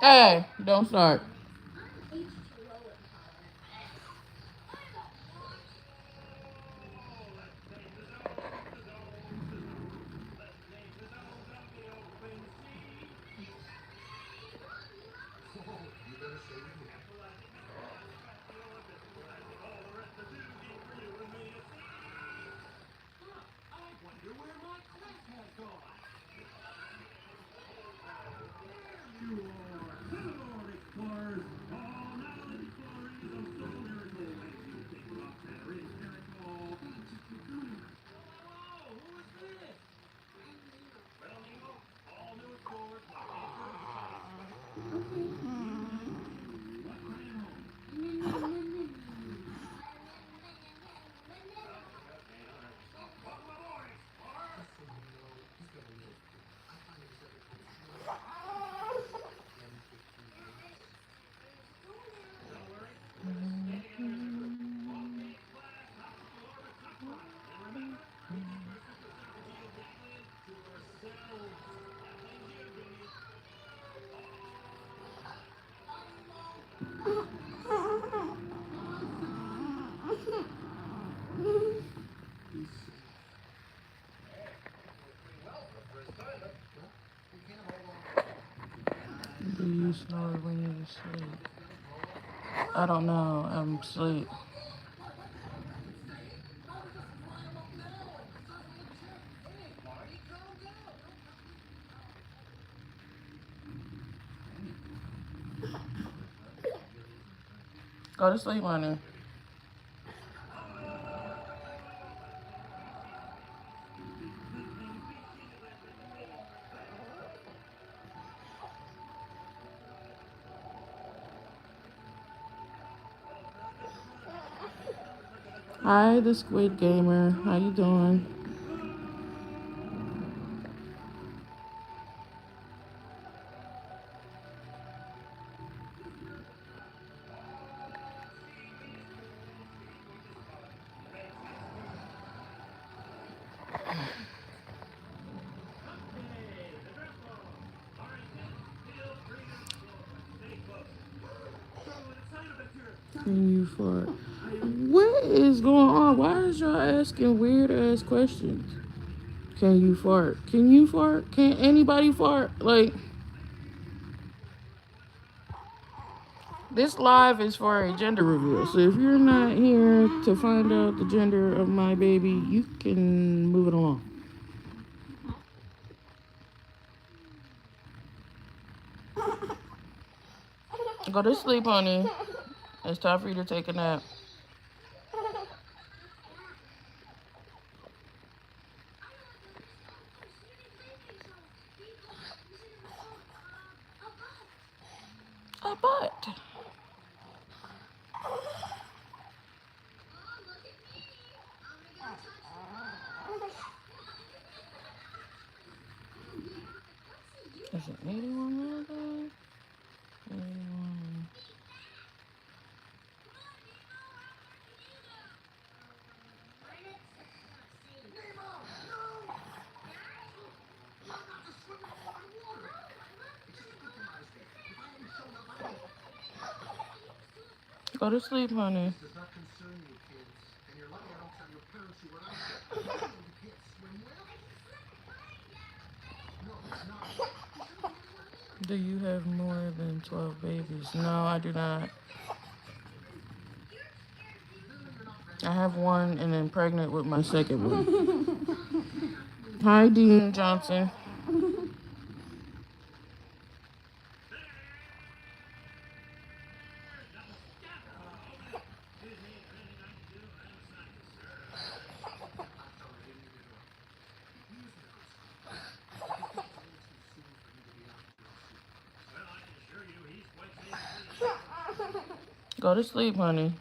Hey, don't start. Do you snore when you're asleep? I don't know. I'm asleep. Go to sleep, honey. Hi, the Squid Gamer. How you doing? Can you fart? What is going on? Why is y'all asking weird ass questions? Can you fart? Can you fart? Can anybody fart? Like, this live is for a gender reveal. So if you're not here to find out the gender of my baby, you can move it along. Go to sleep, honey. It's time for you to take a nap. A butt. Is it 81 minutes? 81. Go to sleep, honey. Do you have more than 12 babies? No, I do not. I have one and then pregnant with my second one. Hi, Dean Johnson. Go to sleep, honey.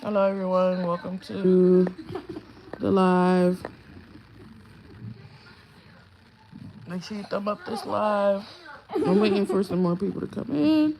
Hello, everyone. Welcome to the live. Make sure you thumb up this live. I'm waiting for some more people to come in.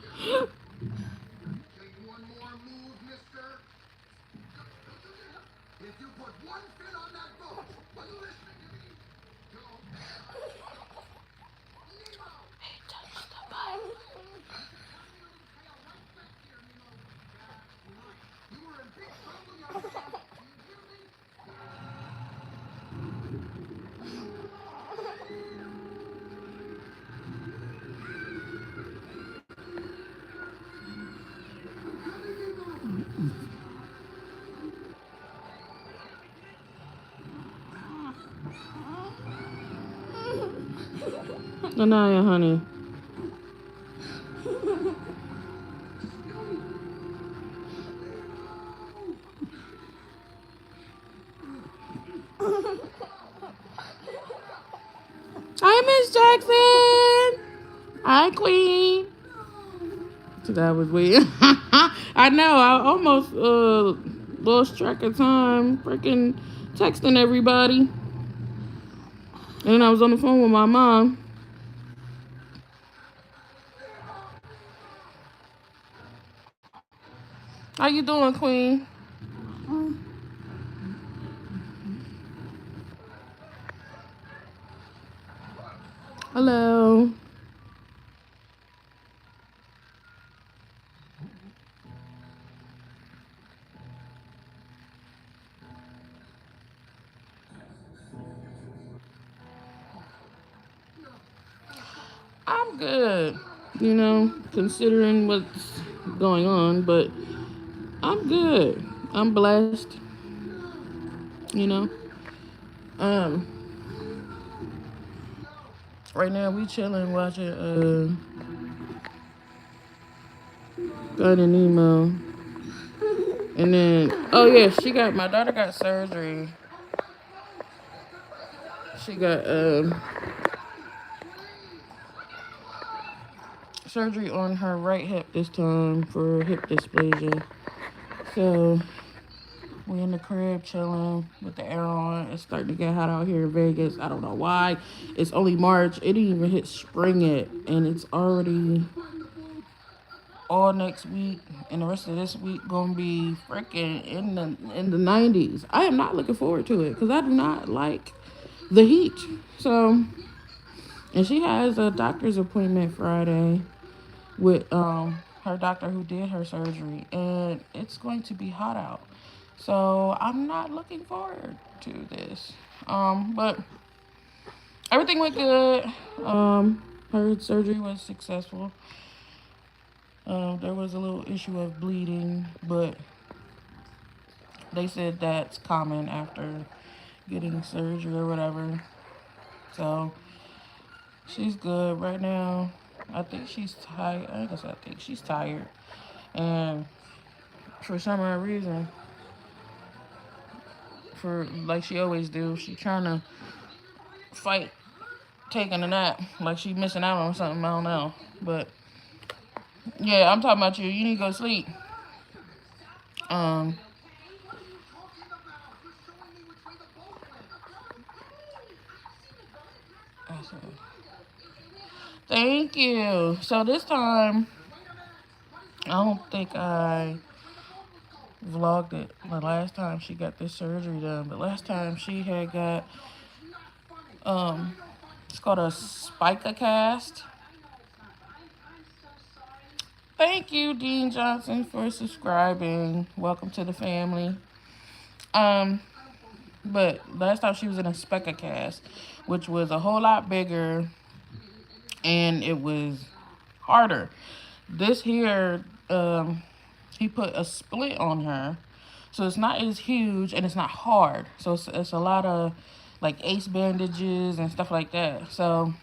Anaya, honey. Hi, Miss Jackson. Hi, Queen. So that was weird. I know. I almost lost track of time, freaking texting everybody, and then I was on the phone with my mom. How you doing, Queen? Hello. I'm good. Considering what's going on, but I'm good. I'm blessed. You know. Um. Right now we chilling watching Finding Nemo, and then my daughter got surgery. She got surgery on her right hip this time for hip dysplasia. So we in the crib chilling with the air on. It's starting to get hot out here in Vegas. I don't know why. It's only March. It didn't even hit spring yet, and it's already all next week and the rest of this week gonna be freaking in the 90s. I am not looking forward to it because I do not like the heat. So, and she has a doctor's appointment Friday with her doctor who did her surgery, and it's going to be hot out. So I'm not looking forward to this. But everything went good. Her surgery was successful. There was a little issue of bleeding, but they said that's common after getting surgery or whatever. So she's good right now. I think she's tired. I think she's tired. And for some odd reason, for like she always do, she trying to fight taking a nap. Like she missing out on something. I don't know. But yeah, I'm talking about you. You need to go to sleep. Um, Thank you. So this time, I don't think I vlogged it the last time she got this surgery done. But last time she had got, um, it's called a spica cast. Thank you, Dean Johnson, for subscribing. Welcome to the family. Um, but last time she was in a spica cast, which was a whole lot bigger and it was harder. This here, he put a split on her, so it's not as huge and it's not hard. So it's a lot of like ace bandages and stuff like that. So,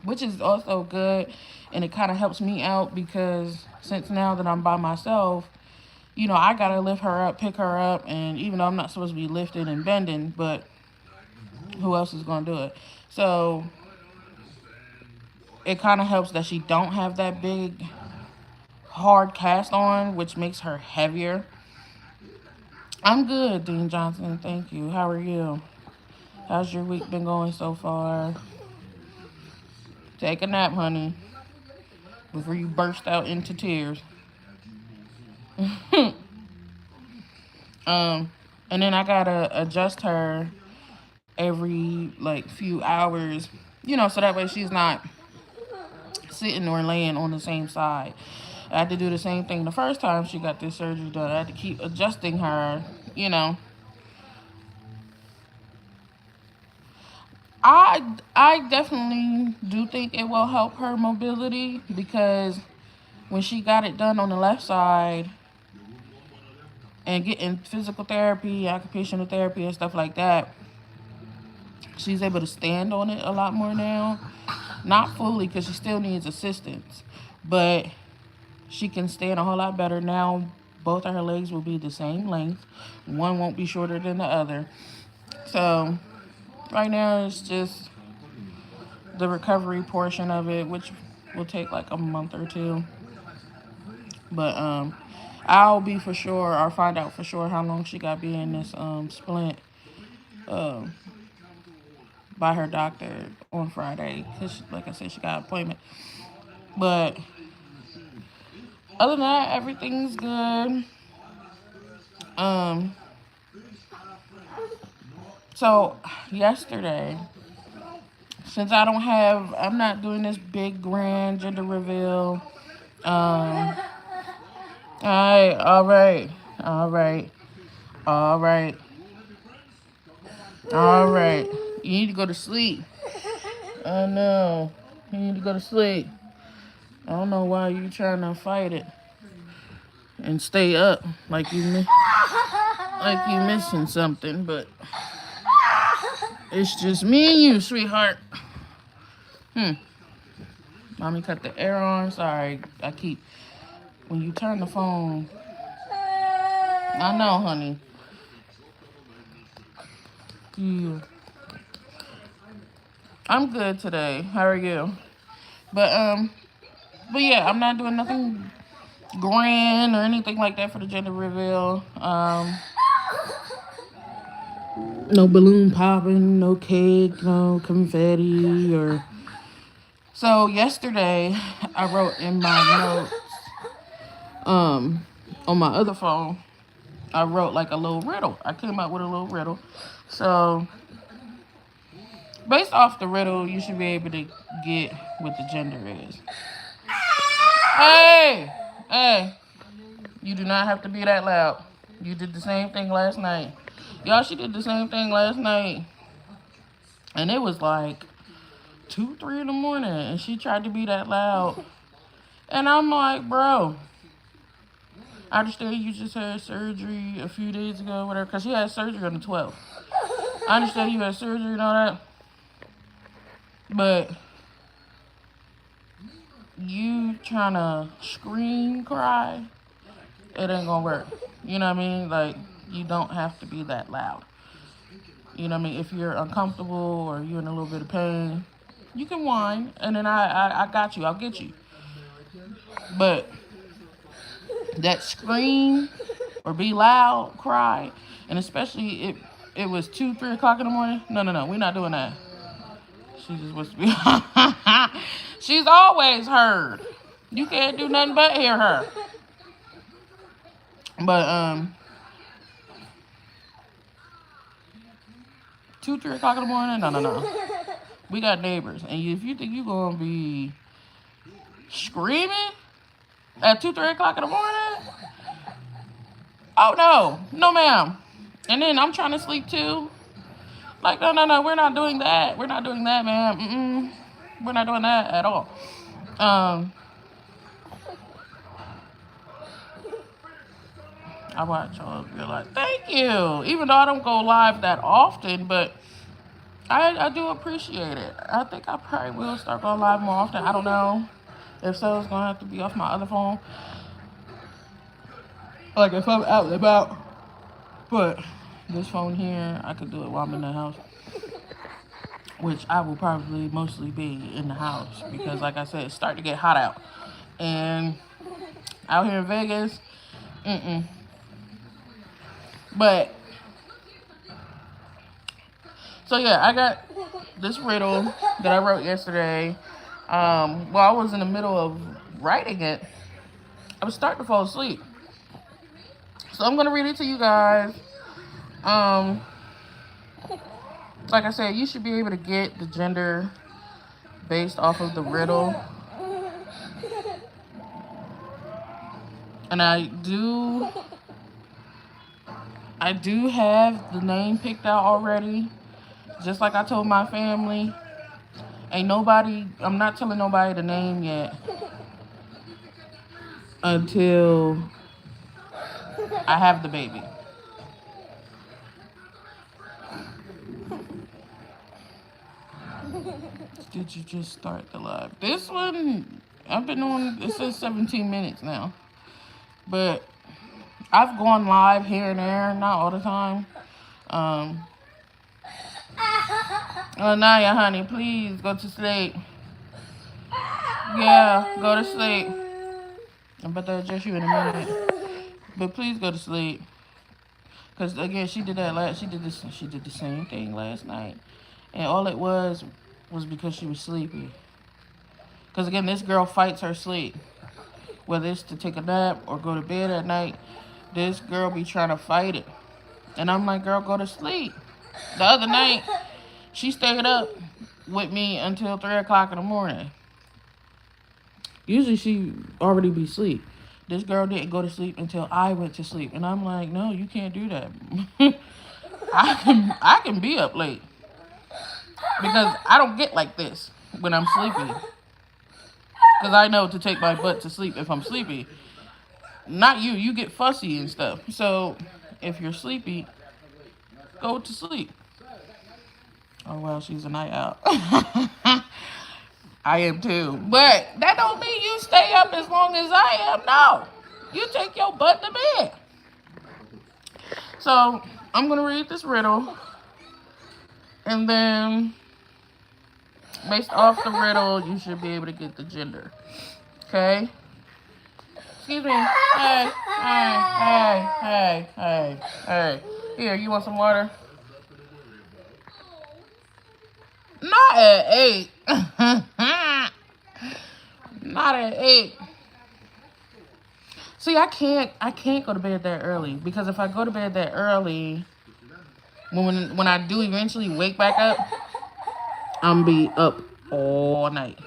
which is also good, and it kind of helps me out because since now that I'm by myself, I gotta lift her up, pick her up, and even though I'm not supposed to be lifting and bending, but who else is gonna do it? So it kind of helps that she don't have that big hard cast on, which makes her heavier. I'm good, Dean Johnson. Thank you. How are you? How's your week been going so far? Take a nap, honey, before you burst out into tears. um, and then I gotta adjust her every like few hours, so that way she's not sitting or laying on the same side. I had to do the same thing the first time she got this surgery done. I had to keep adjusting her, you know. I definitely do think it will help her mobility because when she got it done on the left side and getting physical therapy, occupational therapy and stuff like that, she's able to stand on it a lot more now. Not fully because she still needs assistance, but she can stand a whole lot better now. Both of her legs will be the same length. One won't be shorter than the other. So right now it's just the recovery portion of it, which will take like a month or two. But I'll be for sure or find out for sure how long she got to be in this splint um by her doctor on Friday because like I said she got an appointment. But other than that, everything's good. Um so yesterday, since I'm not doing this big grand gender reveal. Um all right, all right, all right, all right. You need to go to sleep. I know. You need to go to sleep. I don't know why you trying to fight it and stay up like you missing something, but it's just me and you, sweetheart. Mommy cut the air on. Sorry, when you turn the phone. I know, honey. Yeah. I'm good today. How are you? But but yeah, I'm not doing nothing grand or anything like that for the gender reveal. No balloon popping, no cake, no confetti or. So yesterday, I wrote in my notes, on my other phone, I wrote like a little riddle. I came up with a little riddle. So based off the riddle, you should be able to get what the gender is. Hey, hey, you do not have to be that loud. You did the same thing last night. Y'all, she did the same thing last night. And it was like 2, 3 in the morning. And she tried to be that loud. And I'm like, bro, I understand you just had surgery a few days ago, whatever. Because she had surgery on the 12th. I understand you had surgery and all that. But you trying to scream, cry, it ain't gonna work. You know what I mean? Like, you don't have to be that loud. You know what I mean? If you're uncomfortable or you're in a little bit of pain, you can whine, and then I got you. I'll get you. But that scream or be loud, cry, and especially if it was 2, 3 o'clock in the morning. No, we're not doing that. She just wants to be. She's always heard. You can't do nothing but hear her. But 2, 3 o'clock in the morning. No. We got neighbors, and if you think you're gonna be screaming at 2, 3 o'clock in the morning, oh no, ma'am. And then I'm trying to sleep too. Like no, we're not doing that. We're not doing that, ma'am. We're not doing that at all. I watch y'all be like, thank you. Even though I don't go live that often, but I do appreciate it. I think I probably will start going live more often. I don't know. If so, it's gonna have to be off my other phone. Like if I'm out and about. But this phone here, I could do it while I'm in the house. Which I will probably mostly be in the house because, like I said, it's starting to get hot out. And out here in Vegas, But so yeah, I got this riddle that I wrote yesterday. While I was in the middle of writing it, I was starting to fall asleep. So I'm gonna read it to you guys. Um, like I said, you should be able to get the gender based off of the riddle. And I do have the name picked out already. Just like I told my family. I'm not telling nobody the name yet until I have the baby. Did you just start the live? This one, I've been on, it says 17 minutes now. But I've gone live here and there, not all the time. Naya, honey, please go to sleep. Yeah, go to sleep. I'm about to adjust you in a minute. But please go to sleep. Cause again, she did the same thing last night. And all it was because she was sleepy. Cause again, this girl fights her sleep. Whether it's to take a nap or go to bed at night, this girl be trying to fight it. And I'm like, girl, go to sleep. The other night, she stayed up with me until 3 o'clock in the morning. Usually she already be asleep. This girl didn't go to sleep until I went to sleep. And I'm like, no, you can't do that. I can be up late. Because I don't get like this when I'm sleepy. Because I know to take my butt to sleep if I'm sleepy. Not you. You get fussy and stuff. So if you're sleepy, go to sleep. Oh, well, she's a night out. I am too. But that don't mean you stay up as long as I am. No. You take your butt to bed. So I'm going to read this riddle. And then based off the riddle, you should be able to get the gender. Okay? Excuse me. Hey. Here, you want some water? Not at 8. Not at 8. See, I can't go to bed that early. Because if I go to bed that early, when I do eventually wake back up, I'm be up all night.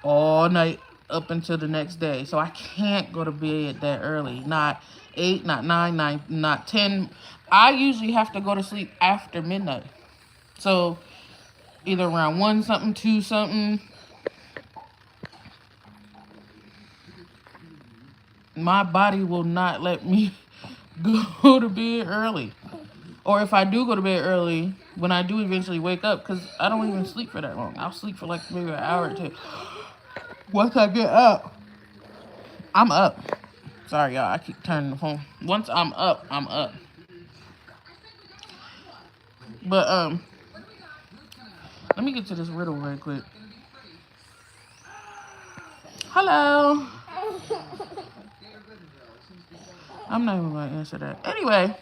All night up until the next day. So I can't go to bed that early. Not 8, not 9, not 10. I usually have to go to sleep after midnight. So either around 1 something, 2 something. My body will not let me go to bed early. Or if I do go to bed early, when I do eventually wake up, because I don't even sleep for that long. I'll sleep for like maybe an hour or 2. Once I get up, I'm up. Sorry, y'all. I keep turning the phone. Once I'm up, I'm up. But, let me get to this riddle right quick. Hello. I'm not even going to answer that. Anyway.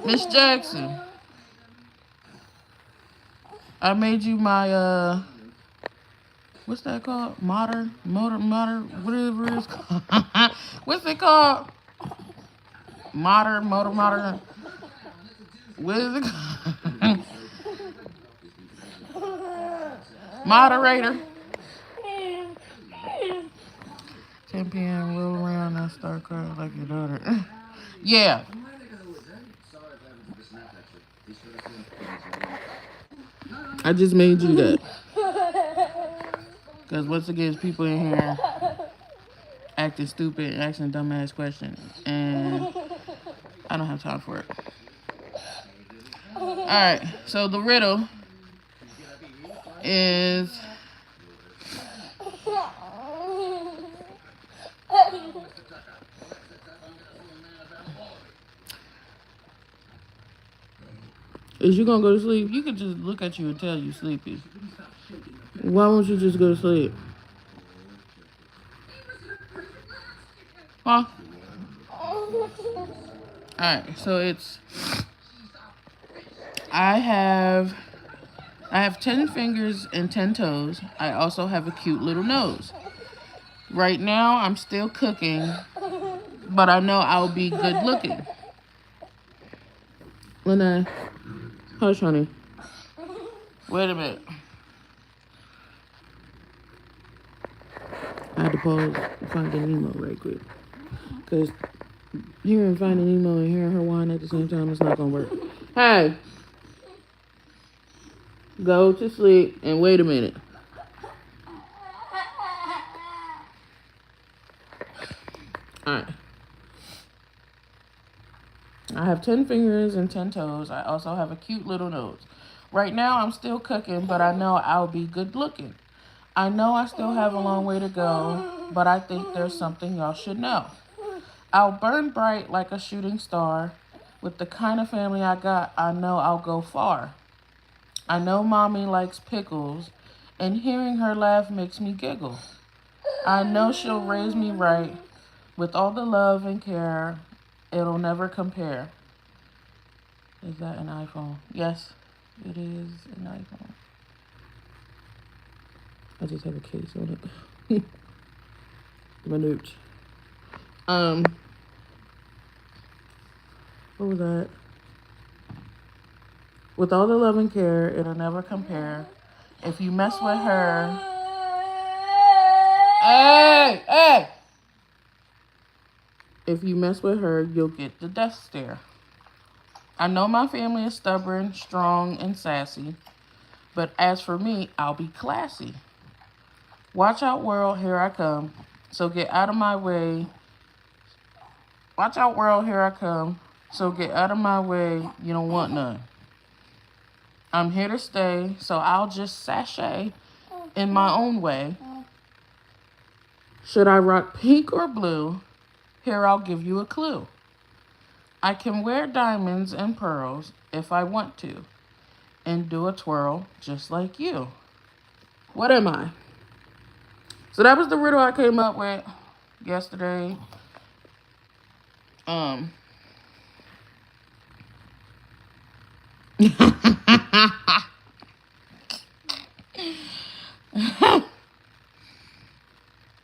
Miss Jackson. I made you my, what's that called? Motor, whatever it's called. What's it called? Motor. What is it called? Moderator. 10 p.m. roll around and start crying like your daughter. Yeah. I just made you that. Because once again, people in here acting stupid and asking dumbass questions. And I don't have time for it. Alright, so the riddle is... Is you gonna go to sleep? You could just look at you and tell you sleepy. Why won't you just go to sleep? Huh? Alright, so I have 10 fingers and 10 toes. I also have a cute little nose. Right now, I'm still cooking, but I know I'll be good looking. Lena, hush, honey. Wait a minute. I had to pause Finding Nemo right quick. Because hearing Finding Nemo and hearing her whine at the same time is not going to work. Hey! Go to sleep and wait a minute. Alright. I have 10 fingers and 10 toes. I also have a cute little nose. Right now, I'm still cooking, but I know I'll be good looking. I know I still have a long way to go, but I think there's something y'all should know. I'll burn bright like a shooting star. With the kind of family I got, I know I'll go far. I know mommy likes pickles, and hearing her laugh makes me giggle. I know she'll raise me right with all the love and care. It'll never compare. Is that an iPhone? Yes, it is an iPhone. I just have a case on it. My notes. What was that? With all the love and care, it'll never compare. If you mess with her... Hey! If you mess with her, you'll get the death stare. I know my family is stubborn, strong, and sassy. But as for me, I'll be classy. Watch out, world, here I come. So get out of my way. Watch out, world, here I come. So get out of my way, you don't want none. I'm here to stay, so I'll just sashay in my own way. Should I rock pink or blue? Here, I'll give you a clue. I can wear diamonds and pearls if I want to, and do a twirl just like you. What am I? So that was the riddle I came up with yesterday.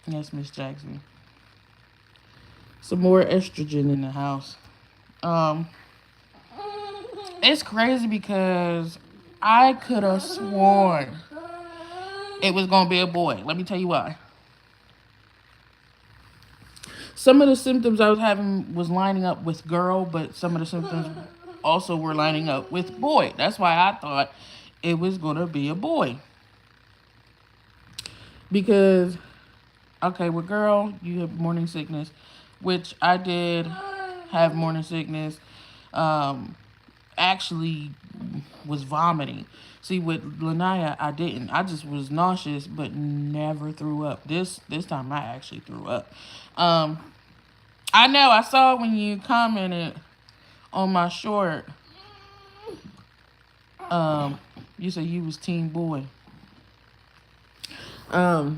Yes, Miss Jackson. Some more estrogen in the house. It's crazy because I could have sworn it was gonna be a boy. Let me tell you why. Some of the symptoms I was having was lining up with girl, but some of the symptoms also were lining up with boy. That's why I thought it was gonna be a boy. Because, okay, with girl, you have morning sickness, which I did have morning sickness. Actually was vomiting. See, with Lanaya, I didn't. I just was nauseous, but never threw up. This time, I actually threw up. I know. I saw when you commented on my short. You said you was team boy. But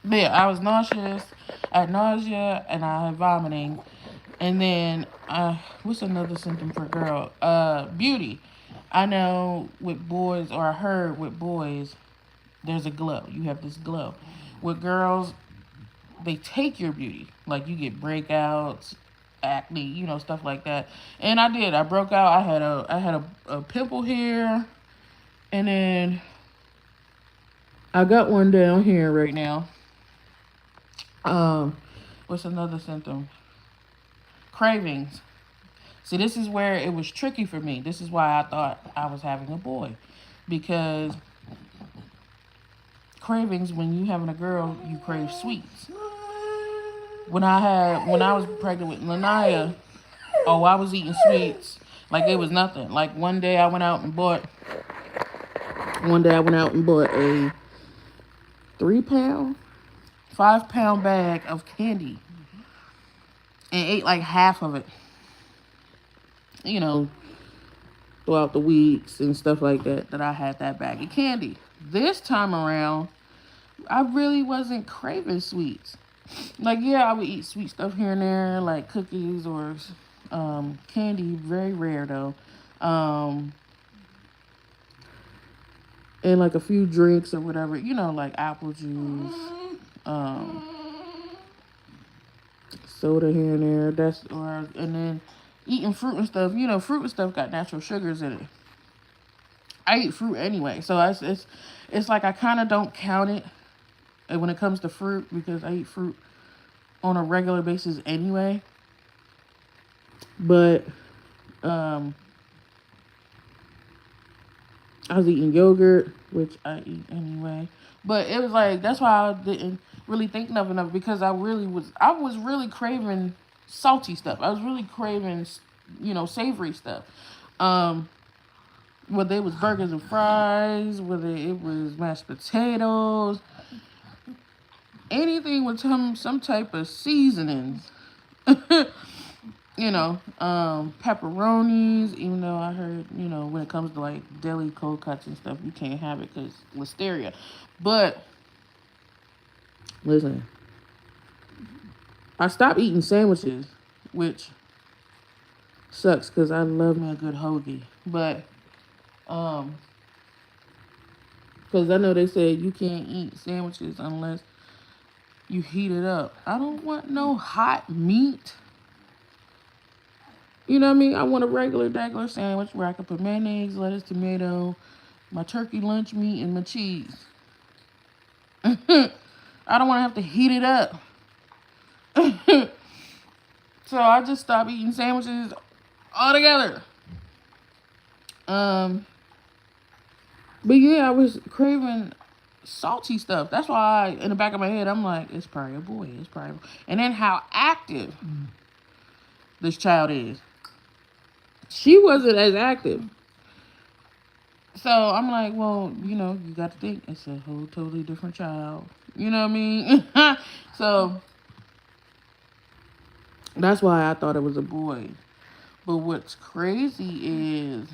yeah, I was nauseous, I had nausea, and I had vomiting. And then, what's another symptom for girl? Beauty. I know with boys, or I heard with boys, there's a glow. You have this glow. With girls, they take your beauty. Like, you get breakouts, acne, you know, stuff like that. And I did. I broke out. I had a pimple here. And then I got one down here right now. What's another symptom? Cravings. See, this is where it was tricky for me. This is why I thought I was having a boy. Because cravings, when you having a girl, you crave sweets. When I was pregnant with Lanaya, I was eating sweets like it was nothing. Like one day I went out and bought a 3-pound, 5-pound bag of candy and ate like half of it. You know, throughout the weeks and stuff like that, that I had that bag of candy. This time around, I really wasn't craving sweets. Like, yeah, I would eat sweet stuff here and there, like cookies or candy. Very rare though. Um, and like a few drinks or whatever, like apple juice, um, soda here and there. And then eating fruit and stuff. Fruit and stuff got natural sugars in it. I eat fruit anyway, so it's like I kind of don't count it when it comes to fruit because I eat fruit on a regular basis anyway. But I was eating yogurt, which I eat anyway. But it was like that's why I didn't really think nothing of it because I was really craving salty stuff. I was really craving savory stuff. Whether it was burgers and fries, whether it was mashed potatoes, anything with some type of seasonings. Pepperonis, even though I heard, when it comes to like deli cold cuts and stuff, you can't have it because listeria. But listen, I stopped eating sandwiches, which sucks because I love me a good hoagie. But because I know they said you can't eat sandwiches unless you heat it up. I don't want no hot meat. You know what I mean? I want a regular sandwich where I can put mayonnaise, lettuce, tomato, my turkey lunch meat, and my cheese. I don't want to have to heat it up. So I just stopped eating sandwiches altogether. But yeah, I was craving salty stuff. That's why in the back of my head, I'm like, it's probably a boy. It's probably a boy. And then how active this child is. She wasn't as active. So I'm like, well, you got to think it's a whole totally different child. You know what I mean? So that's why I thought it was a boy. But what's crazy is,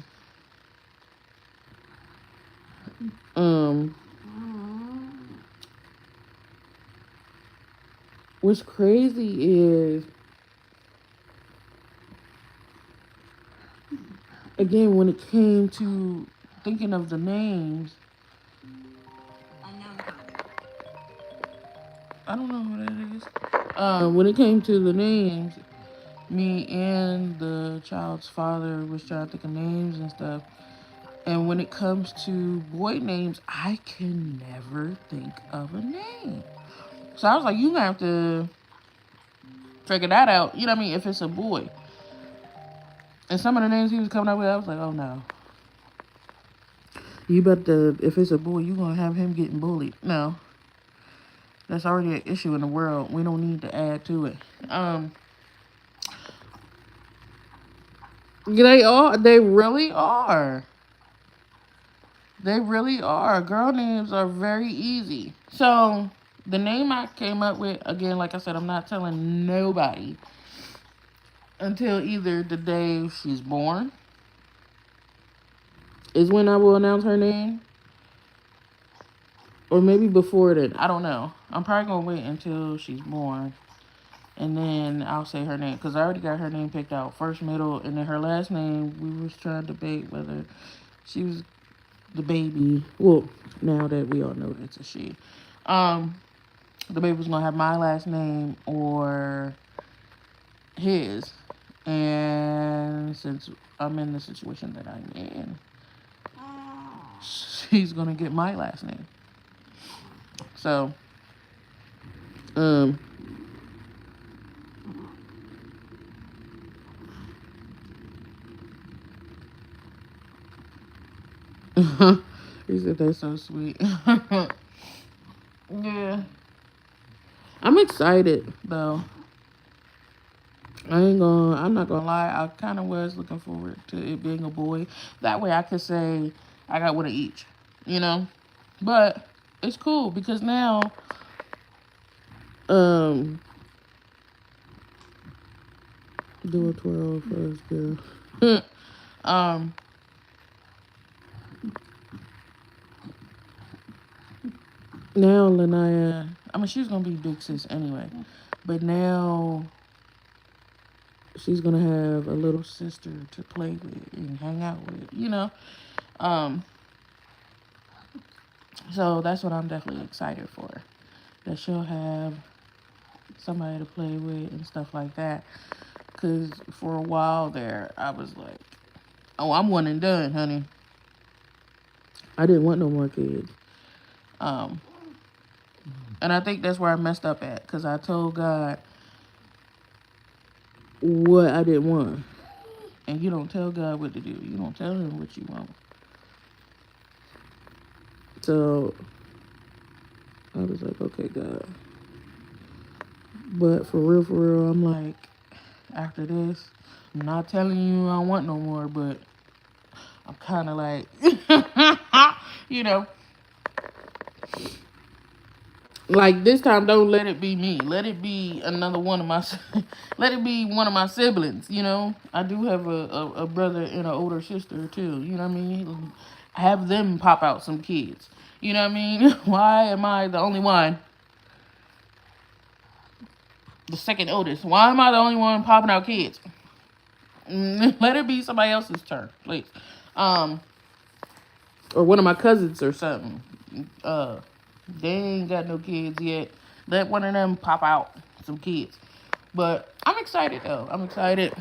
what's crazy is, again, when it came to thinking of the names, I don't know who that is. When it came to the names, me and the child's father was trying to think of names and stuff. And when it comes to boy names, I can never think of a name. So I was like, you gonna have to figure that out. You know what I mean? If it's a boy. And some of the names he was coming up with, I was like, oh no. If it's a boy, you gonna have him getting bullied. No. That's already an issue in the world. We don't need to add to it. They really are. They really are. Girl names are very easy. So the name I came up with, again, like I said, I'm not telling nobody until either the day she's born is when I will announce her name. Or maybe before then. I don't know. I'm probably going to wait until she's born. And then I'll say her name. Because I already got her name picked out. First, middle, and then her last name. We was trying to debate whether she was the baby. Well, now that we all know that it's a she. The baby was going to have my last name or his. And since I'm in the situation that I'm in, she's going to get my last name. So, he said that's so sweet. Yeah. I'm excited though. I'm not gonna lie, I kinda was looking forward to it being a boy. That way I could say I got one of each, But it's cool because now do a twirl first, girl. now Lanaya, I mean, she's gonna be big sis anyway, but now she's gonna have a little sister to play with and hang out with, you know. Um, so that's what I'm definitely excited for. That she'll have somebody to play with and stuff like that. Cause for a while there, I was like, "Oh, I'm one and done, honey." I didn't want no more kids. Um, and I think that's where I messed up at, cause I told God what I didn't want, and you don't tell God what to do. You don't tell him what you want. So I was like, okay, God. But for real, I'm like, after this, I'm not telling you I want no more, but I'm kind of like, you know, like this time, don't let it be me. Let it be another one of my, let it be one of my siblings. You know, I do have a brother and an older sister too. You know what I mean? Have them pop out some kids. You know what I mean? Why am I the only one? The second oldest. Why am I the only one popping out kids? Let it be somebody else's turn, please. Or one of my cousins or something. They ain't got no kids yet. Let one of them pop out some kids. But I'm excited though. I'm excited.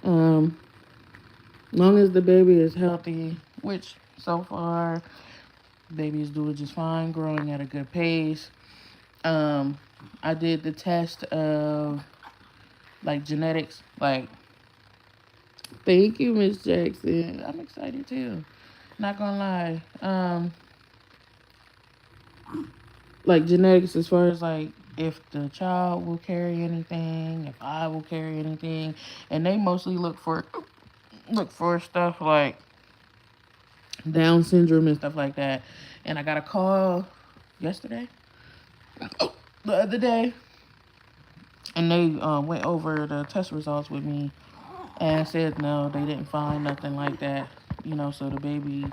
Long as the baby is healthy, which so far baby is doing just fine, growing at a good pace. I did the test of like genetics. Like, thank you, Miss Jackson. I'm excited too. Not gonna lie. Like genetics as far as like if the child will carry anything, if I will carry anything, and they mostly look for stuff like Down syndrome and stuff like that. And I got a call yesterday, the other day, and they went over the test results with me and said no, they didn't find nothing like that. You know, so the baby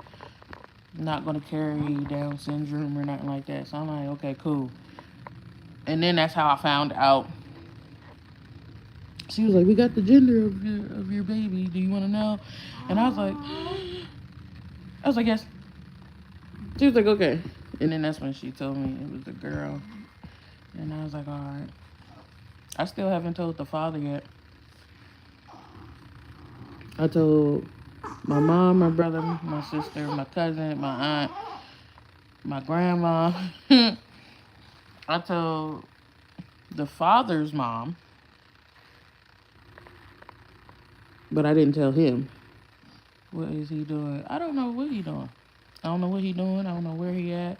not gonna carry Down syndrome or nothing like that. So I'm like, okay, cool. And then that's how I found out. She was like, "We got the gender of your baby. Do you want to know?" And I was like, "Yes." She was like, "Okay." And then that's when she told me it was a girl. And I was like, "All right." I still haven't told the father yet. I told my mom, my brother, my sister, my cousin, my aunt, my grandma. I told the father's mom, but I didn't tell him. What is he doing? I don't know what he doing. I don't know what he doing. I don't know where he at.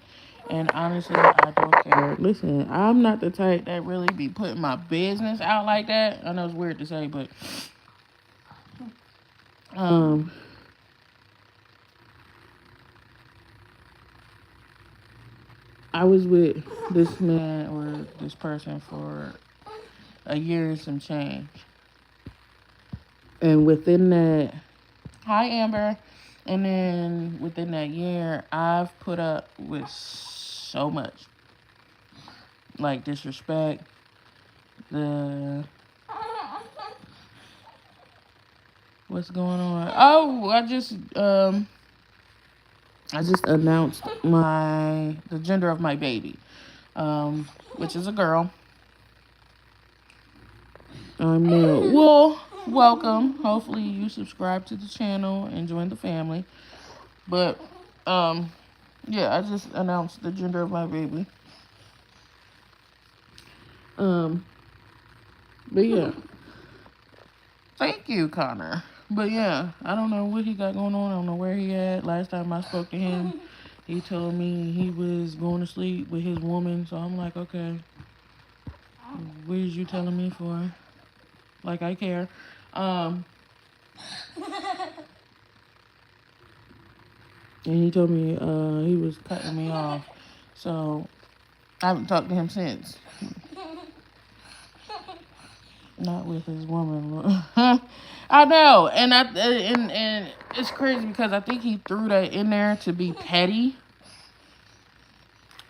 And honestly, I don't care. Listen, I'm not the type that really be putting my business out like that. I know it's weird to say, but I was with this man or this person for a year and some change. And within that, hi Amber. And then within that year, I've put up with so much. Like disrespect, what's going on? Oh, I just announced the gender of my baby, which is a girl. I'm male. Well, welcome. Hopefully you subscribe to the channel and join the family. But yeah, I just announced the gender of my baby. But yeah. Thank you, Connor. But yeah, I don't know what he got going on. I don't know where he at. Last time I spoke to him, he told me he was going to sleep with his woman. So I'm like, okay, what is you telling me for? Like, I care. And he told me he was cutting me off. So I haven't talked to him since. Not with his woman. I know, and it's crazy because I think he threw that in there to be petty.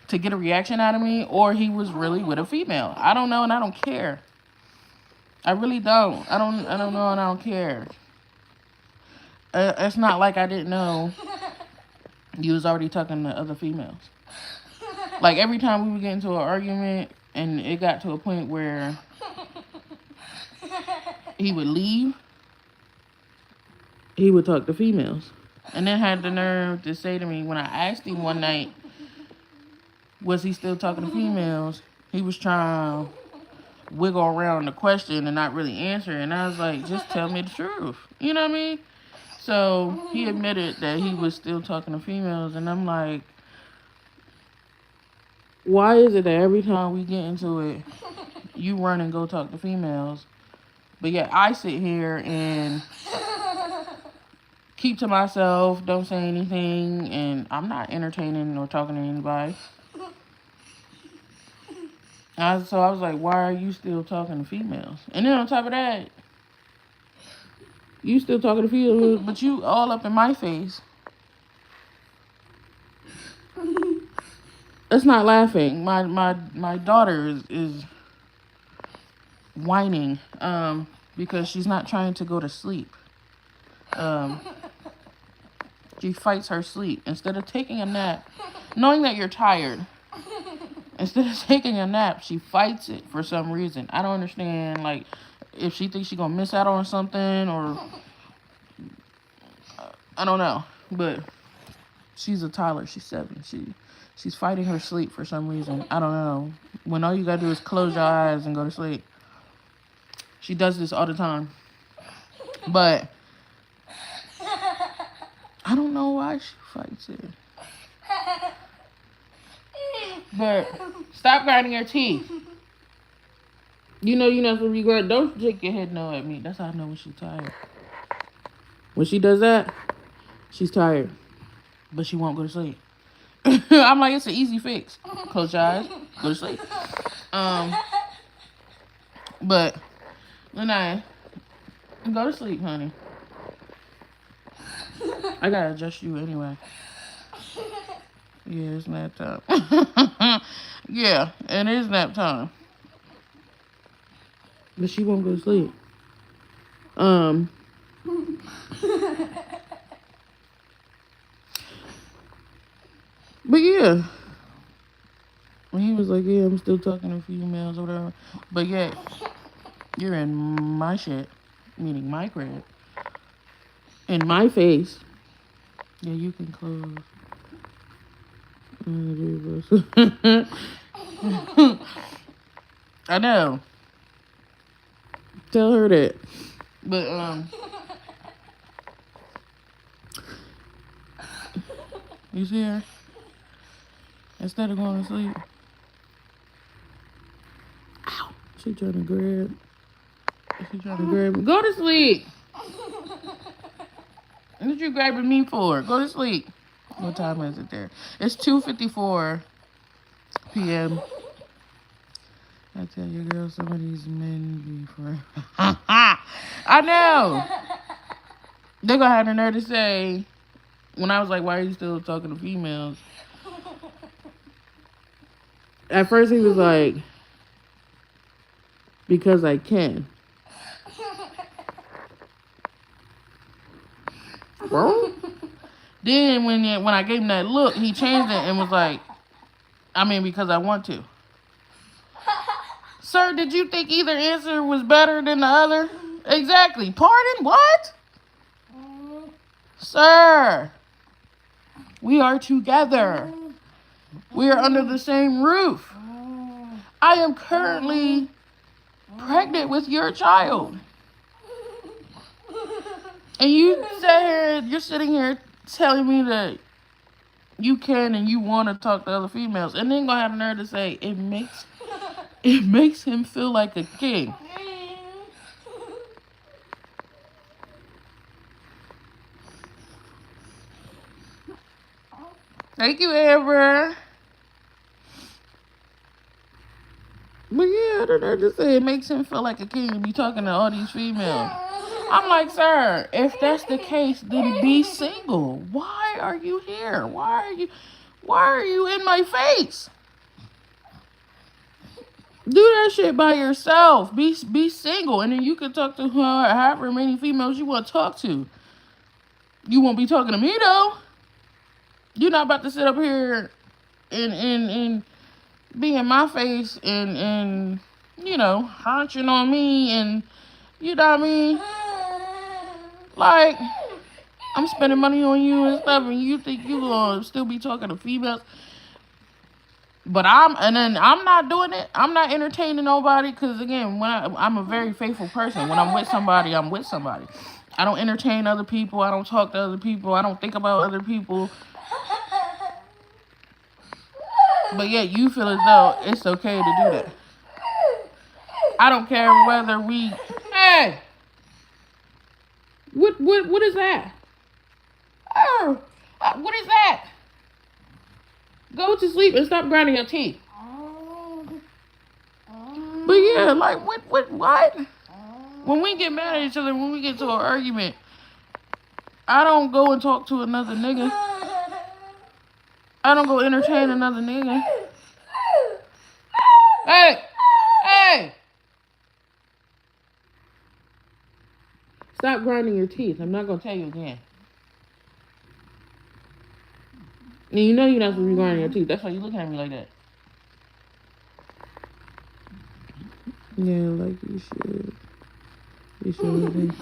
to get a reaction out of me, or he was really with a female. I don't know, and I don't care. I really don't. I don't know, and I don't care. It's not like I didn't know you was already talking to other females. Like, every time we would get into an argument and it got to a point where he would leave, he would talk to females. And then had the nerve to say to me, when I asked him one night, was he still talking to females? He was trying to wiggle around the question and not really answer. And I was like, just tell me the truth. You know what I mean? So he admitted that he was still talking to females. And I'm like, why is it that every time we get into it, you run and go talk to females, but yet I sit here and keep to myself, don't say anything, and I'm not entertaining or talking to anybody. So I was like, why are you still talking to females? And then on top of that, you still talking to females, but you all up in my face. It's not laughing. My daughter is whining because she's not trying to go to sleep. She fights her sleep. Instead of taking a nap, knowing that you're tired, instead of taking a nap, she fights it for some reason. I don't understand, like, if she thinks she's gonna miss out on something, or I don't know. But she's a toddler. She's 7. She's fighting her sleep for some reason. I don't know. When all you gotta do is close your eyes and go to sleep. She does this all the time. But I don't know why she fights it. But stop grinding your teeth. You know you're not supposed to be grinding. Don't shake your head no at me. That's how I know when she's tired. When she does that, she's tired. But she won't go to sleep. I'm like, it's an easy fix. Close your eyes, go to sleep. But Lanai, go to sleep, honey. I gotta adjust you anyway. Yeah, it's nap time. Yeah, it is nap time. But she won't go to sleep. But yeah. When he was like, yeah, I'm still talking to females or whatever. But yet, you're in my shit. Meaning my crib. In my face. Yeah, you can close. I know. Tell her that. But, you see her? Instead of going to sleep. Ow. She trying to grab. Go to sleep. What did you grabbing me for? Go to sleep. What time is it there? It's 2:54 p.m. I tell you, girl, some of these men be for. I know. They're gonna have the nerve to say, when I was like, why are you still talking to females? At first he was like, because I can. Bro? Then when I gave him that look, he changed it and was like, I mean, because I want to. Sir, did you think either answer was better than the other? Exactly. Pardon? What? Sir, we are together. We are under the same roof. I am currently pregnant with your child. And you're sitting here telling me that you can and you want to talk to other females, and then gonna have the nerve to say it makes him feel like a king. Thank you, Amber. But yeah, the nerve to say it makes him feel like a king to be talking to all these females. I'm like, sir, if that's the case, then be single. Why are you here? Why are you in my face? Do that shit by yourself. Be single, and then you can talk to however many females you want to talk to. You won't be talking to me though. You're not about to sit up here and be in my face and you know, hunching on me, and you know what I mean? Like, I'm spending money on you and stuff, and you think you gonna still be talking to females? But I'm not doing it. I'm not entertaining nobody, because again, when I'm a very faithful person. When I'm with somebody, I'm with somebody. I don't entertain other people. I don't talk to other people. I don't think about other people. But yet you feel as though it's okay to do that. I don't care whether we... Hey! What is that? Oh! What is that? Go to sleep and stop grinding your teeth. But yeah, like, what? When we get mad at each other, when we get to an argument, I don't go and talk to another nigga. I don't go entertain another nigga. Hey! Hey! Stop grinding your teeth. I'm not gonna tell you again. And you know you're not supposed to be grinding your teeth. That's why you're looking at me like that. Yeah, like you should. You should.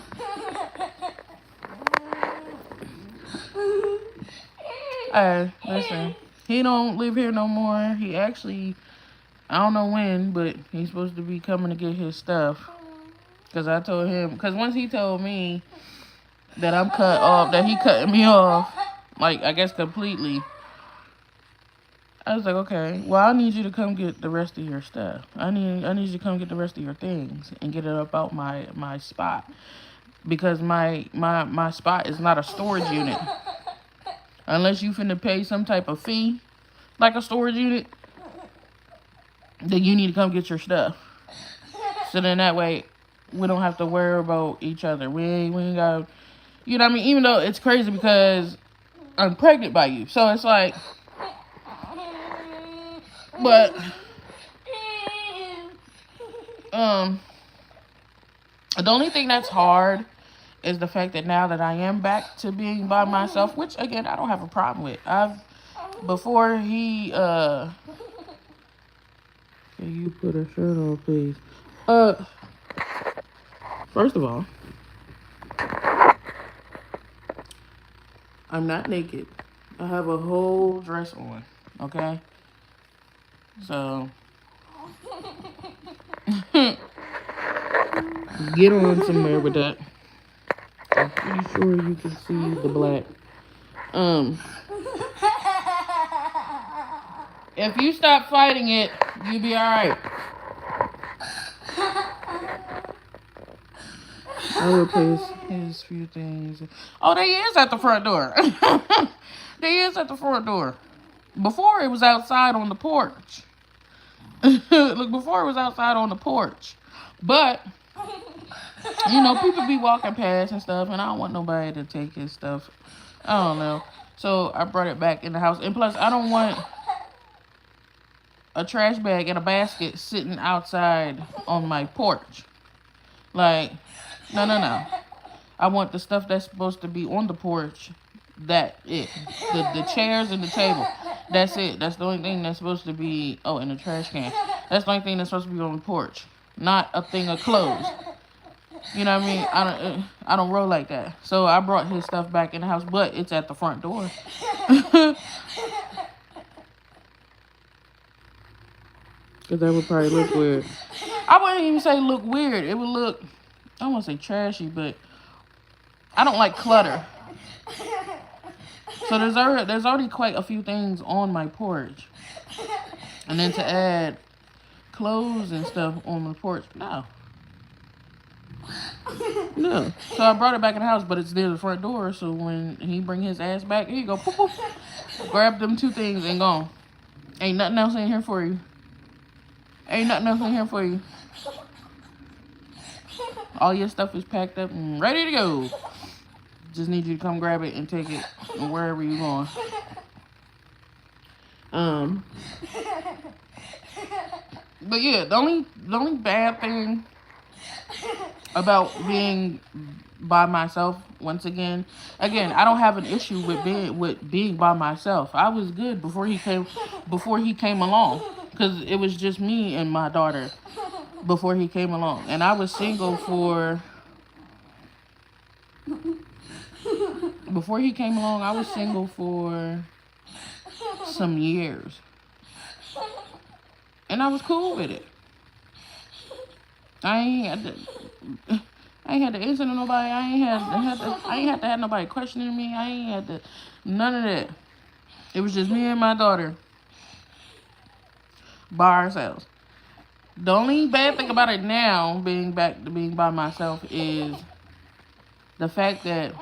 Hey, listen. He don't live here no more. He actually, I don't know when, but he's supposed to be coming to get his stuff. Because I told him, because once he told me that I'm cut off, that he cutting me off, like, I guess completely, I was like, okay, well, I need you to come get the rest of your stuff. I need you to come get the rest of your things and get it up out my spot. Because my spot is not a storage unit. Unless you finna pay some type of fee, like a storage unit, then you need to come get your stuff. So then that way, we don't have to worry about each other. We ain't got, you know what I mean? Even though it's crazy because I'm pregnant by you. So it's like, but, the only thing that's hard is the fact that now that I am back to being by myself, which again, I don't have a problem with. Before he, can you put a shirt on, please? First of all, I'm not naked. I have a whole dress on, okay? So, get on somewhere with that. I'm pretty sure you can see the black. If you stop fighting it, you'll be alright. I replace his few things. Oh, they is at the front door. They is at the front door. Before it was outside on the porch. Look, before it was outside on the porch. But, you know, people be walking past and stuff, and I don't want nobody to take his stuff. I don't know. So I brought it back in the house. And plus, I don't want a trash bag and a basket sitting outside on my porch. Like, no. I want the stuff that's supposed to be on the porch. That it. The chairs and the table. That's it. That's the only thing that's supposed to be. Oh, and the trash can. That's the only thing that's supposed to be on the porch. Not a thing of clothes. You know what I mean? I don't roll like that. So I brought his stuff back in the house, but it's at the front door. Because that would probably look weird. I wouldn't even say look weird. It would look, I don't want to say trashy, but I don't like clutter. So there's already quite a few things on my porch. And then to add clothes and stuff on the porch, no. So I brought it back in the house, but it's near the front door. So when he bring his ass back, here you go. Poof, poof. Grab them two things and gone. Ain't nothing else in here for you. Ain't nothing else in here for you. All your stuff is packed up and ready to go. Just need you to come grab it and take it wherever you're going. Um, but yeah, the only bad thing about being by myself, once again, I don't have an issue with being by myself. I was good before he came along, because it was just me and my daughter before he came along, and I was single for before he came along. I was single for some years, and I was cool with it. I ain't had to, I ain't had to answer to nobody. I ain't had to have nobody questioning me. I ain't had to none of that. It was just me and my daughter by ourselves. The only bad thing about it now, being back to being by myself, is the fact that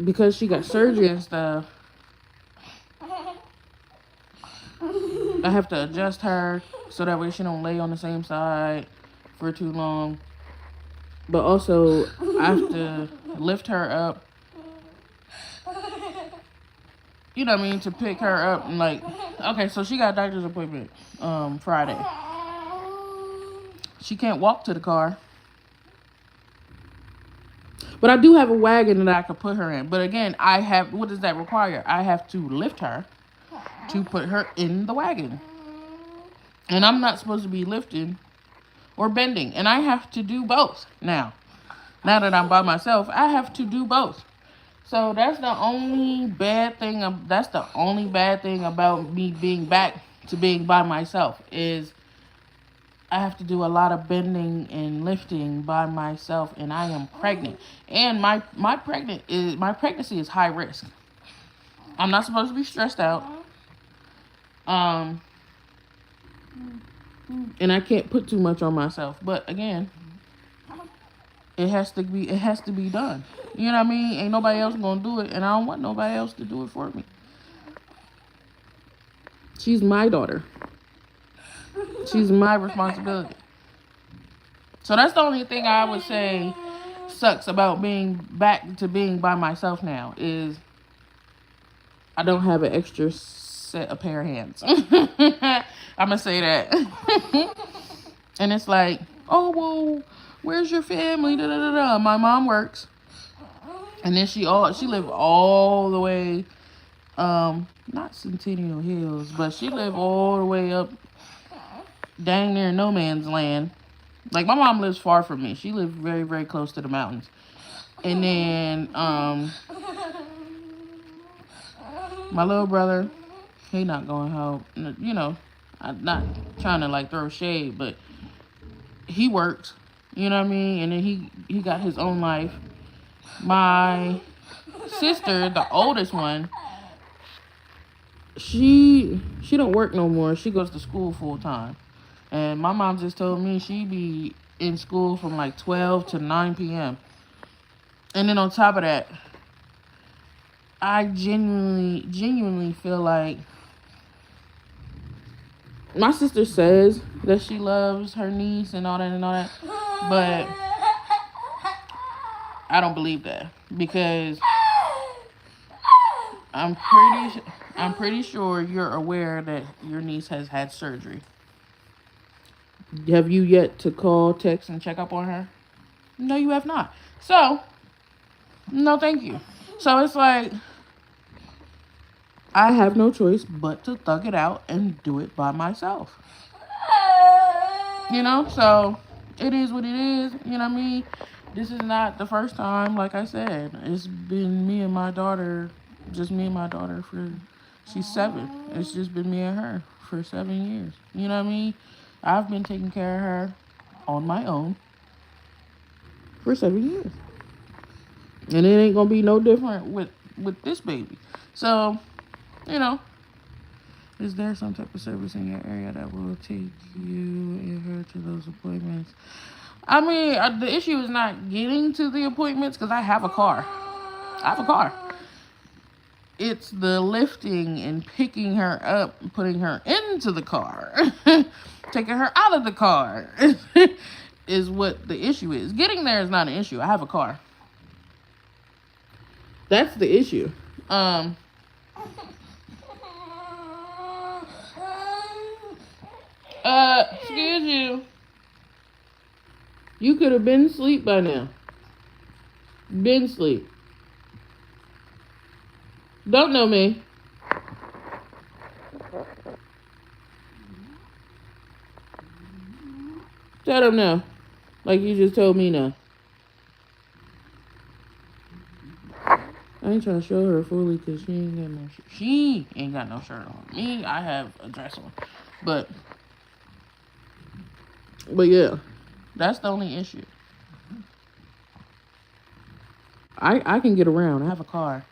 because she got surgery and stuff, I have to adjust her so that way she don't lay on the same side for too long. But also, I have to lift her up, you know what I mean, to pick her up. And like, okay, so she got a doctor's appointment Friday. She can't walk to the car, but I do have a wagon that I could put her in. But again, what does that require? I have to lift her to put her in the wagon. And I'm not supposed to be lifting or bending. And I have to do both now. Now that I'm by myself, I have to do both. So that's the only bad thing. That's the only bad thing about me being back to being by myself, is I have to do a lot of bending and lifting by myself, and I am pregnant. And my pregnancy is high risk. I'm not supposed to be stressed out. Um, and I can't put too much on myself. But again, it has to be done. You know what I mean? Ain't nobody else gonna do it, and I don't want nobody else to do it for me. She's my daughter. She's my responsibility. So that's the only thing I would say sucks about being back to being by myself now, is I don't have an extra set of pair of hands. I'm gonna say that. And it's like, oh well, where's your family? Da, da, da, da. My mom works, and then she lived all the way, not Centennial Hills, but she lived all the way up, dang near no man's land. Like, my mom lives far from me. She lived very, very close to the mountains. And then my little brother, he not going home. You know, I'm not trying to like throw shade, but he works. You know what I mean? And then he got his own life. My sister, the oldest one, she don't work no more. She goes to school full time. And my mom just told me she be in school from like 12 to 9 p.m. And then on top of that, I genuinely feel like my sister says that she loves her niece and all that, but I don't believe that, because I'm pretty sure you're aware that your niece has had surgery. Have you yet to call, text, and check up on her? No, you have not. So, no, thank you. So it's like, I have no choice but to thug it out and do it by myself. You know, so it is what it is. You know what I mean? This is not the first time, like I said. It's been me and my daughter, just me and my daughter she's 7. It's just been me and her for 7 years. You know what I mean? I've been taking care of her on my own for 7 years. And it ain't gonna be no different with this baby. So, you know, is there some type of service in your area that will take you and her to those appointments? I mean, the issue is not getting to the appointments, because I have a car. It's the lifting and picking her up and putting her into the car, taking her out of the car is what the issue is. Getting there is not an issue. I have a car. That's the issue. Excuse you. You could have been asleep by now. Been asleep. Don't know me. Tell them no. Like you just told me no. I ain't trying to show her fully because she ain't got no shirt. She ain't got no shirt on. Me, I have a dress on. But yeah, that's the only issue. I can get around. I have a car.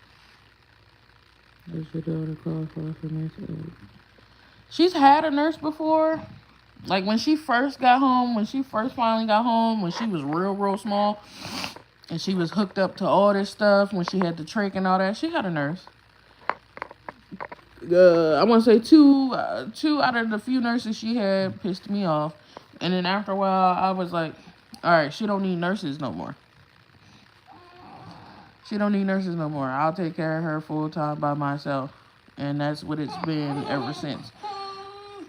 She's had a nurse before. Like when she first got home, when she first finally got home, when she was real small, and she was hooked up to all this stuff, when she had the trach and all that, she had a nurse. I want to say two out of the few nurses she had pissed me off. And then after a while, I was like, all right, she don't need nurses no more. She don't need nurses no more. I'll take care of her full time by myself. And that's what it's been ever since.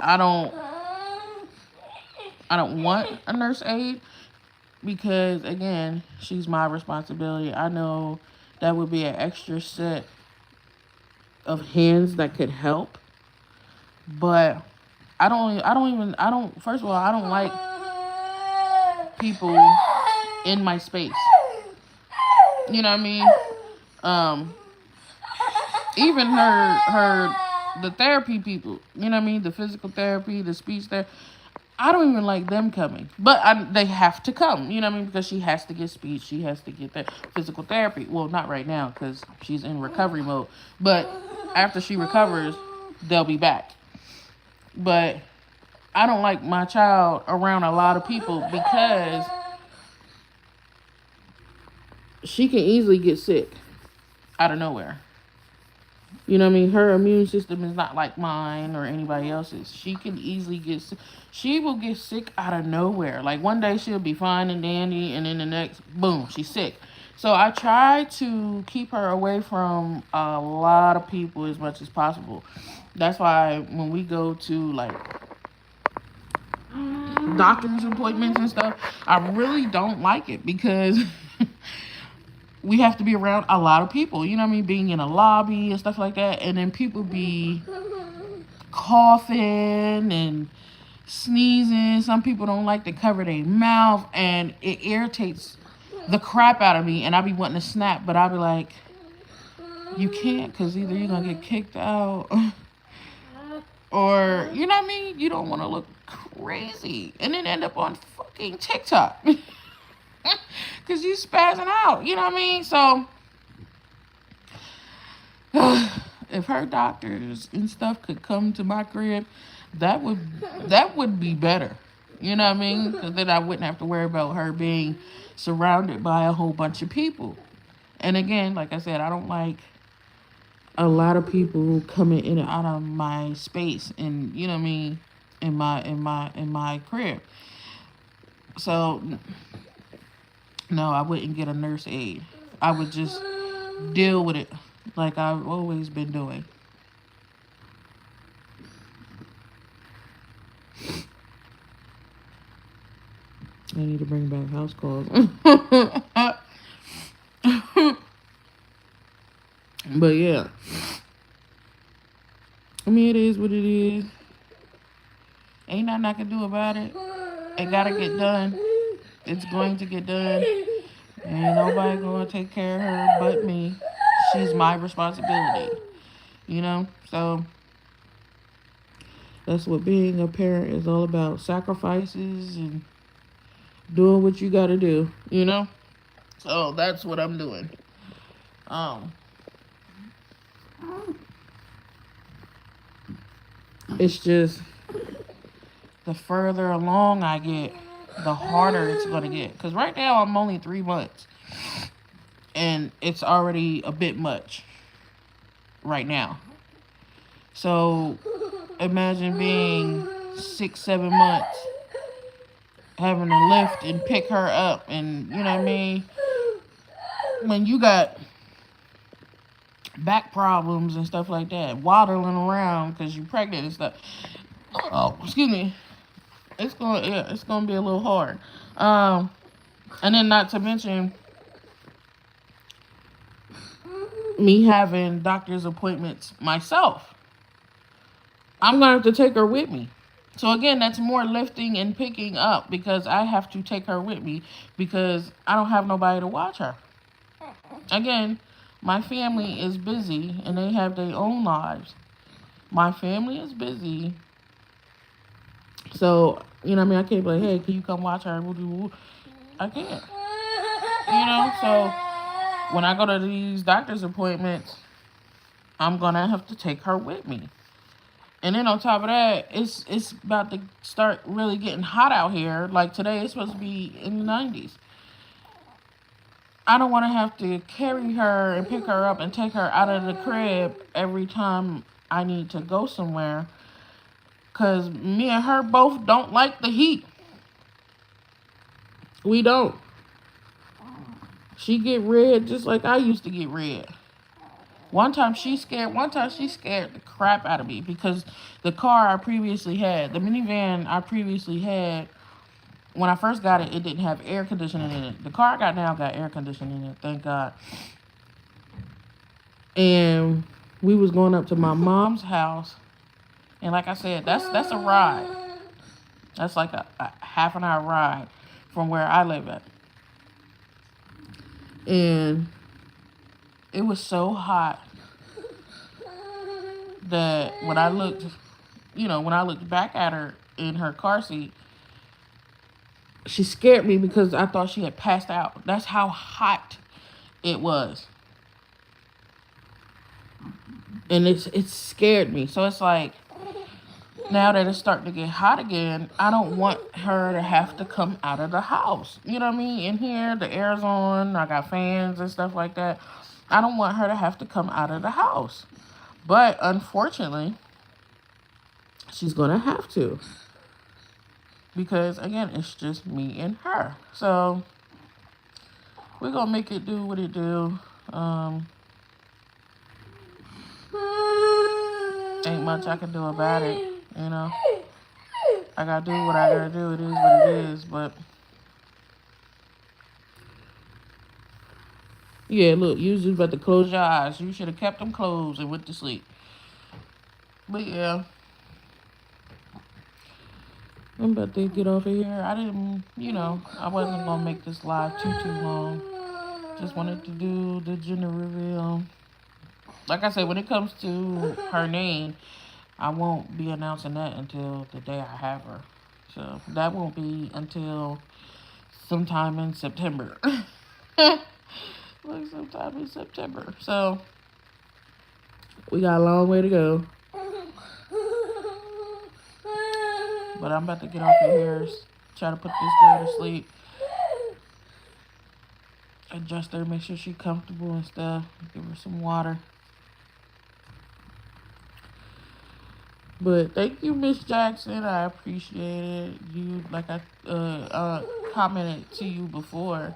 I don't want a nurse aide because, again, she's my responsibility. I know that would be an extra set of hands that could help. But first of all, I don't like people in my space. You know what I mean? Even the therapy people, you know what I mean? The physical therapy, the speech therapy. I don't even like them coming. But they have to come, you know what I mean? Because she has to get speech. She has to get that physical therapy. Well, not right now because she's in recovery mode. But after she recovers, they'll be back. But I don't like my child around a lot of people because she can easily get sick out of nowhere. You know what I mean? Her immune system is not like mine or anybody else's. She can easily get sick. She will get sick out of nowhere. Like one day she'll be fine and dandy, and then the next, boom, she's sick. So I try to keep her away from a lot of people as much as possible. That's why when we go to like doctor's appointments and stuff, I really don't like it because we have to be around a lot of people, you know what I mean? Being in a lobby and stuff like that. And then people be coughing and sneezing. Some people don't like to cover their mouth, and it irritates the crap out of me. And I be wanting to snap, but I be like, you can't, because either you're going to get kicked out or, you know what I mean? You don't want to look crazy and then end up on fucking TikTok. Because you spazzing out, you know what I mean? So, if her doctors and stuff could come to my crib, that would be better. You know what I mean? Because then I wouldn't have to worry about her being surrounded by a whole bunch of people. And again, like I said, I don't like a lot of people coming in and out of my space, and you know what I mean, in my crib. So no, I wouldn't get a nurse aide. I would just deal with it like I've always been doing. I need to bring back house calls. But yeah. I mean, it is what it is. Ain't nothing I can do about it. It gotta get done. It's going to get done. Ain't nobody gonna take care of her but me. She's my responsibility. You know? So that's what being a parent is all about. Sacrifices and doing what you gotta do, you know? So that's what I'm doing. It's just the further along I get, the harder it's gonna get. Because right now I'm only 3 months, and it's already a bit much right now. So imagine being 6-7 months, having to lift and pick her up, and you know what I mean. When you got back problems and stuff like that, waddling around because you're pregnant and stuff. Oh, excuse me. It's gonna be a little hard. And then not to mention me having doctor's appointments myself. I'm gonna have to take her with me. So again, that's more lifting and picking up because I have to take her with me because I don't have nobody to watch her. Again, my family is busy and they have their own lives. My family is busy. So, you know what I mean? I can't be like, hey, can you come watch her? I can't. You know, so when I go to these doctor's appointments, I'm gonna have to take her with me. And then on top of that, it's about to start really getting hot out here. Like today, it's supposed to be in the 90s. I don't want to have to carry her and pick her up and take her out of the crib every time I need to go somewhere. Because me and her both don't like the heat. We don't. She get red just like I used to get red. One time she scared the crap out of me because the car I previously had, the minivan I previously had, when I first got it, it didn't have air conditioning in it. The car I got now got air conditioning in it, thank God. And we was going up to my mom's house, and like I said, that's a ride. That's like a half an hour ride from where I live at. And it was so hot that when I looked back at her in her car seat, she scared me because I thought she had passed out. That's how hot it was. And it scared me. So it's like, now that it's starting to get hot again, I don't want her to have to come out of the house. You know what I mean? In here, the air's on, I got fans and stuff like that. I don't want her to have to come out of the house. But unfortunately, she's going to have to. Because, again, it's just me and her. So, we're going to make it do what it do. Ain't much I can do about it, you know. I got to do what I got to do. It is what it is. But, yeah, look, you was just about to close your eyes. You should have kept them closed and went to sleep. But, yeah. I'm about to get off of here. I didn't, I wasn't going to make this live too long. Just wanted to do the gender reveal. Like I said, when it comes to her name, I won't be announcing that until the day I have her. So that won't be until sometime in September. Like sometime in September. So we got a long way to go. But I'm about to get off of here, try to put this girl to sleep. Adjust her, make sure she's comfortable and stuff. Give her some water. But thank you, Miss Jackson. I appreciate it. You, like I commented to you before,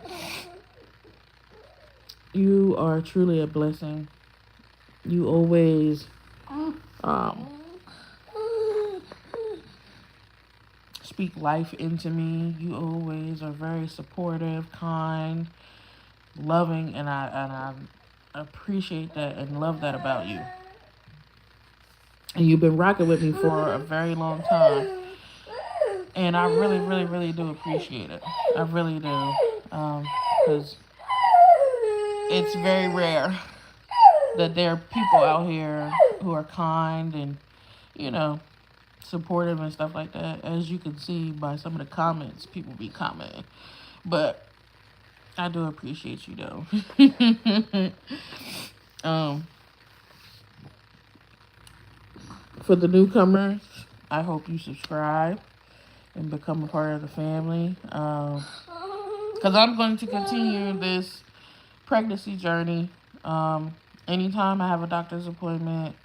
you are truly a blessing. You always speak life into me. You always are very supportive, kind, loving, and I appreciate that and love that about you. And you've been rocking with me for a very long time. And I really, really, really do appreciate it. I really do. Because it's very rare that there are people out here who are kind and, supportive and stuff like that. As you can see by some of the comments, people be commenting. But I do appreciate you, though. For the newcomers, I hope you subscribe and become a part of the family. Because I'm going to continue this pregnancy journey. Anytime I have a doctor's appointment,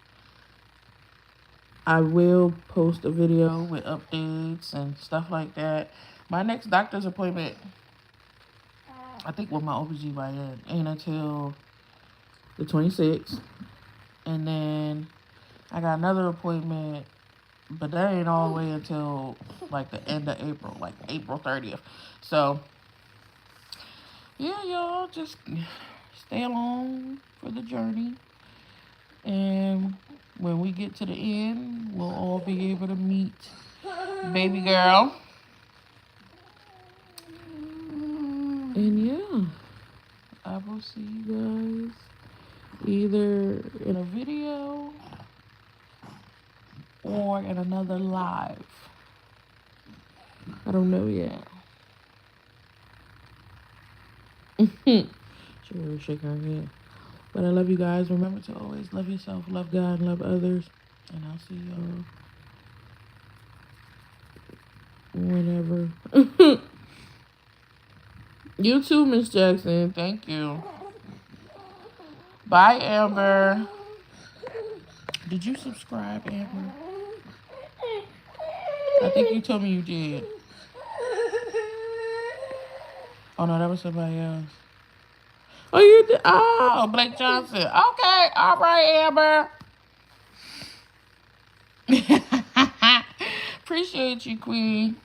I will post a video with updates and stuff like that. My next doctor's appointment, I think with my OBGYN, ain't until the 26th. And then I got another appointment, but that ain't all the way until like the end of April, like April 30th. So, yeah, y'all just stay along for the journey. And when we get to the end, we'll all be able to meet baby girl. And yeah, I will see you guys either in a video or in another live. I don't know yet. She really shaking her head. But I love you guys. Remember to always love yourself, love God, and love others. And I'll see y'all whenever. You too, Miss Jackson. Thank you. Bye, Amber. Did you subscribe, Amber? I think you told me you did. Oh, no, that was somebody else. Oh, you did? Oh, Blake Johnson. Okay. All right, Amber. Appreciate you, Queen.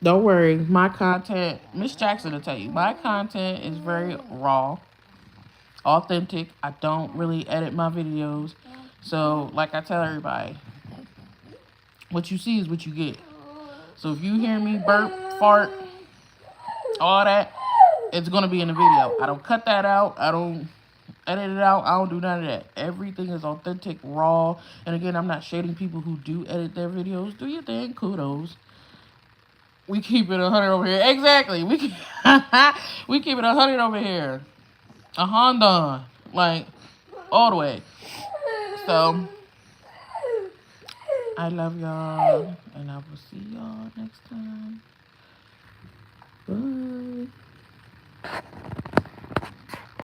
Don't worry. My content, Miss Jackson will tell you, my content is very raw, authentic. I don't really edit my videos. So, like I tell everybody, what you see is what you get. So if you hear me burp, fart, all that, it's going to be in the video. I don't cut that out. I don't edit it out. I don't do none of that. Everything is authentic, raw. And again, I'm not shading people who do edit their videos. Do your thing. Kudos. We keep it 100 over here. Exactly. We keep, we keep it 100 over here. A Honda. Like, all the way. So, I love y'all. And I will see y'all next time. Bye.